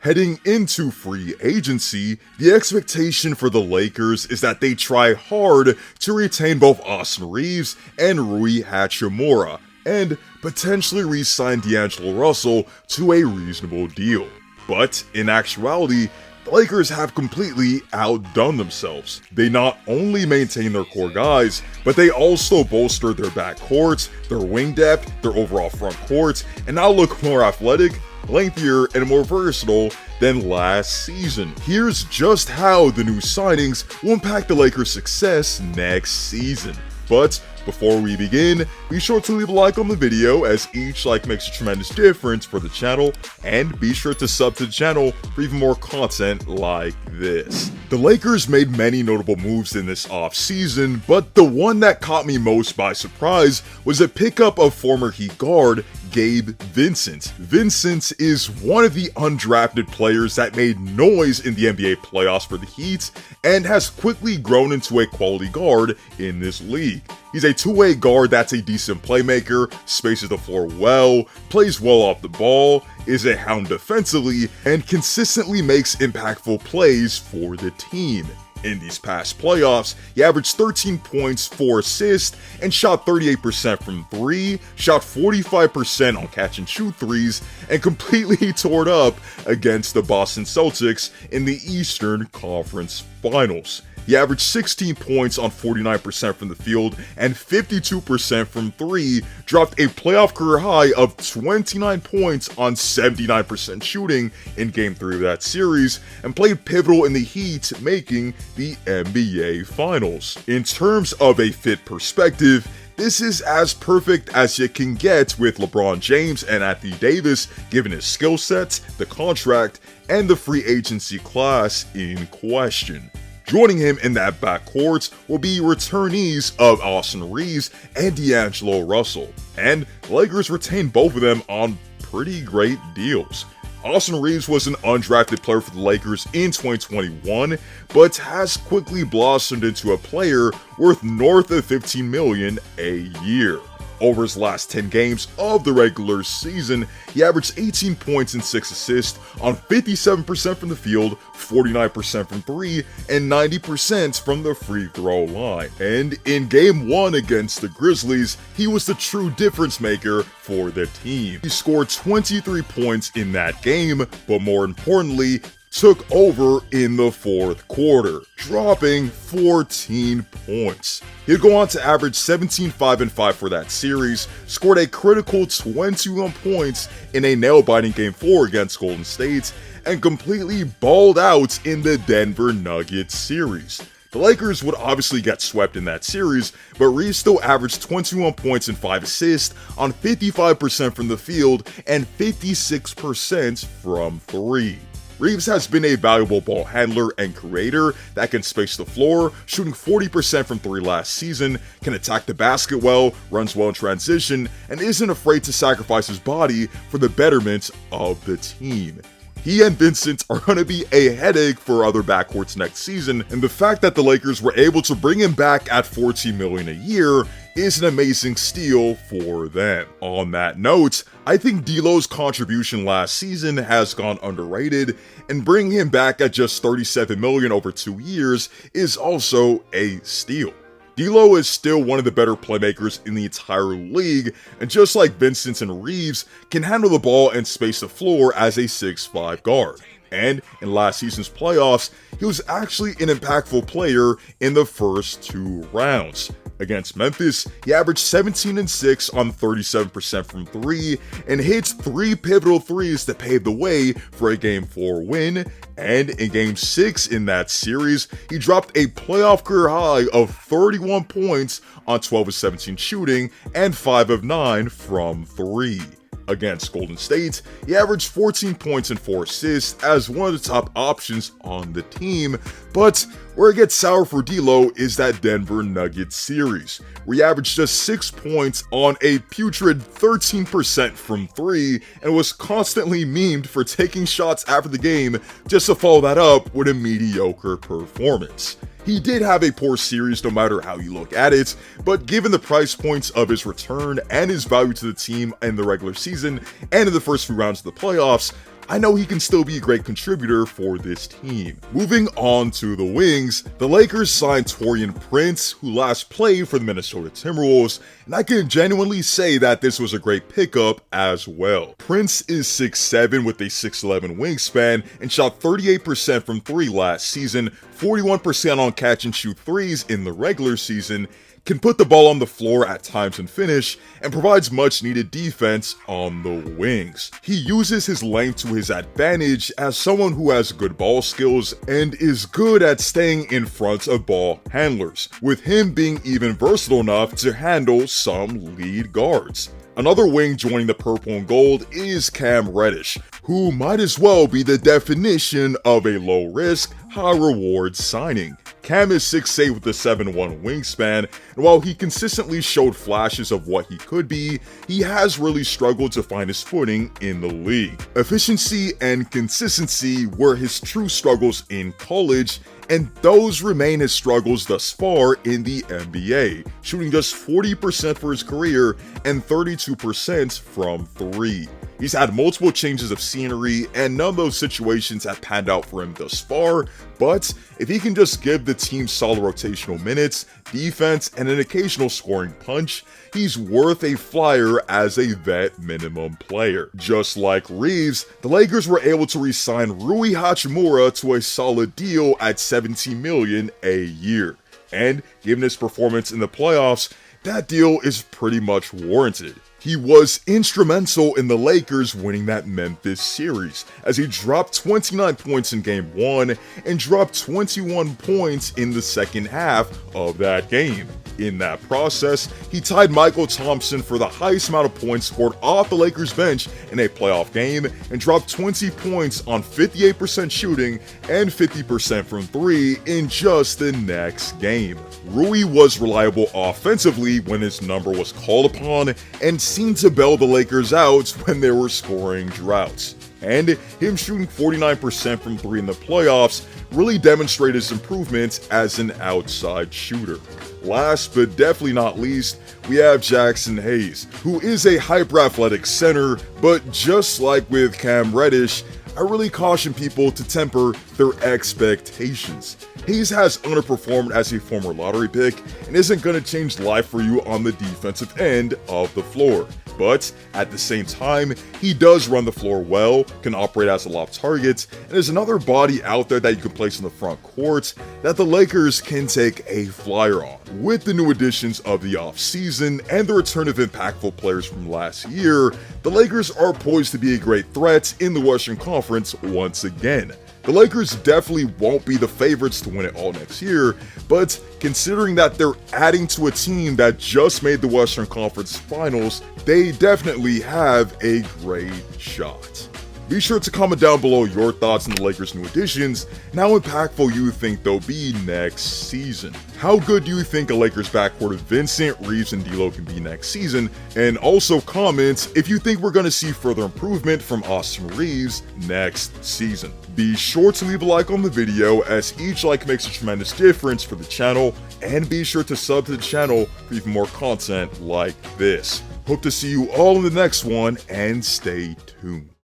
Heading into free agency, the expectation for the Lakers is that they try hard to retain both Austin Reaves and Rui Hachimura, and potentially re-sign D'Angelo Russell to a reasonable deal. But in actuality, the Lakers have completely outdone themselves. They not only maintain their core guys, but they also bolster their backcourt, their wing depth, their overall front court, and now look more athletic, lengthier, and more versatile than last season. Here's just how the new signings will impact the Lakers' success next season. But before we begin, be sure to leave a like on the video, as each like makes a tremendous difference for the channel, and be sure to sub to the channel for even more content like this. The Lakers made many notable moves in this offseason, but the one that caught me most by surprise was a pickup of former Heat guard Gabe Vincent. Vincent is one of the undrafted players that made noise in the NBA playoffs for the Heat and has quickly grown into a quality guard in this league. He's a two-way guard that's a decent playmaker, spaces the floor well, plays well off the ball, is a hound defensively, and consistently makes impactful plays for the team. In these past playoffs, he averaged 13 points, 4 assists, and shot 38% from 3, shot 45% on catch and shoot threes, and completely tore it up against the Boston Celtics in the Eastern Conference Finals. He averaged 16 points on 49% from the field and 52% from 3, dropped a playoff career high of 29 points on 79% shooting in Game 3 of that series, and played pivotal in the Heat making the NBA Finals. In terms of a fit perspective, this is as perfect as you can get with LeBron James and Anthony Davis, given his skill set, the contract, and the free agency class in question. Joining him in that backcourt will be returnees of Austin Reaves and D'Angelo Russell, and the Lakers retain both of them on pretty great deals. Austin Reaves was an undrafted player for the Lakers in 2021, but has quickly blossomed into a player worth north of $15 million a year. Over his last 10 games of the regular season, he averaged 18 points and 6 assists on 57% from the field, 49% from 3, and 90% from the free throw line. And in Game 1 against the Grizzlies, he was the true difference maker for the team. He scored 23 points in that game, but more importantly, took over in the fourth quarter, dropping 14 points. He'd go on to average 17, 5, and 5 for that series, scored a critical 21 points in a nail-biting Game 4 against Golden State, and completely balled out in the Denver Nuggets series. The Lakers would obviously get swept in that series, but Reaves still averaged 21 points and 5 assists on 55% from the field and 56% from 3. Reaves has been a valuable ball handler and creator that can space the floor, shooting 40% from 3 last season, can attack the basket well, runs well in transition, and isn't afraid to sacrifice his body for the betterment of the team. He and Vincent are going to be a headache for other backcourts next season, and the fact that the Lakers were able to bring him back at $14 million a year is an amazing steal for them. On that note, I think D'Lo's contribution last season has gone underrated, and bringing him back at just $37 million over 2 years is also a steal. D'Lo is still one of the better playmakers in the entire league, and just like Vincent and Reaves, can handle the ball and space the floor as a 6'5" guard. And in last season's playoffs, he was actually an impactful player in the first 2 rounds. Against Memphis, he averaged 17 and 6 on 37% from 3 and hits 3 pivotal threes to pave the way for a Game 4 win. And in Game 6 in that series, he dropped a playoff career high of 31 points on 12 of 17 shooting and 5 of 9 from 3. Against Golden State, he averaged 14 points and 4 assists as one of the top options on the team, but where it gets sour for D'Lo is that Denver Nuggets series, where he averaged just 6 points on a putrid 13% from 3 and was constantly memed for taking shots after the game just to follow that up with a mediocre performance. He did have a poor series no matter how you look at it, but given the price points of his return and his value to the team in the regular season and in the first few rounds of the playoffs, I know he can still be a great contributor for this team. Moving on to the wings, the Lakers signed Taurean Prince, who last played for the Minnesota Timberwolves, and I can genuinely say that this was a great pickup as well. Prince is 6'7" with a 6'11" wingspan and shot 38% from 3 last season, 41% on catch and shoot threes in the regular season, can put the ball on the floor at times and finish, and provides much needed defense on the wings. He uses his length to his advantage as someone who has good ball skills and is good at staying in front of ball handlers, with him being even versatile enough to handle some lead guards. Another wing joining the purple and gold is Cam Reddish, who might as well be the definition of a low-risk, high-reward signing. Cam is 6'8" with a 7'1" wingspan, and while he consistently showed flashes of what he could be, he has really struggled to find his footing in the league. Efficiency and consistency were his true struggles in college, and those remain his struggles thus far in the NBA, shooting just 40% for his career and 32% from 3. He's had multiple changes of scenery, and none of those situations have panned out for him thus far, but if he can just give the team solid rotational minutes, defense, and an occasional scoring punch, he's worth a flyer as a vet minimum player. Just like Reaves, the Lakers were able to re-sign Rui Hachimura to a solid deal at $17 million a year. And given his performance in the playoffs, that deal is pretty much warranted. He was instrumental in the Lakers winning that Memphis series, as he dropped 29 points in Game 1 and dropped 21 points in the second half of that game. In that process, he tied Michael Thompson for the highest amount of points scored off the Lakers bench in a playoff game and dropped 20 points on 58% shooting and 50% from 3 in just the next game. Rui was reliable offensively when his number was called upon and seemed to bail the Lakers out when they were scoring droughts. And him shooting 49% from 3 in the playoffs really demonstrated his improvements as an outside shooter. Last but definitely not least, we have Jackson Hayes, who is a hyper-athletic center, but just like with Cam Reddish, I really caution people to temper their expectations. Hayes has underperformed as a former lottery pick and isn't going to change life for you on the defensive end of the floor. But at the same time, he does run the floor well, can operate as a lob target, and is another body out there that you can place in the front court that the Lakers can take a flyer on. With the new additions of the offseason and the return of impactful players from last year, the Lakers are poised to be a great threat in the Western Conference once again. The Lakers definitely won't be the favorites to win it all next year, but considering that they're adding to a team that just made the Western Conference Finals, they definitely have a great shot. Be sure to comment down below your thoughts on the Lakers' new additions and how impactful you think they'll be next season. How good do you think a Lakers backcourt of Vincent, Reaves, and D'Lo can be next season? And also comment if you think we're going to see further improvement from Austin Reaves next season. Be sure to leave a like on the video, as each like makes a tremendous difference for the channel, and be sure to sub to the channel for even more content like this. Hope to see you all in the next one, and stay tuned.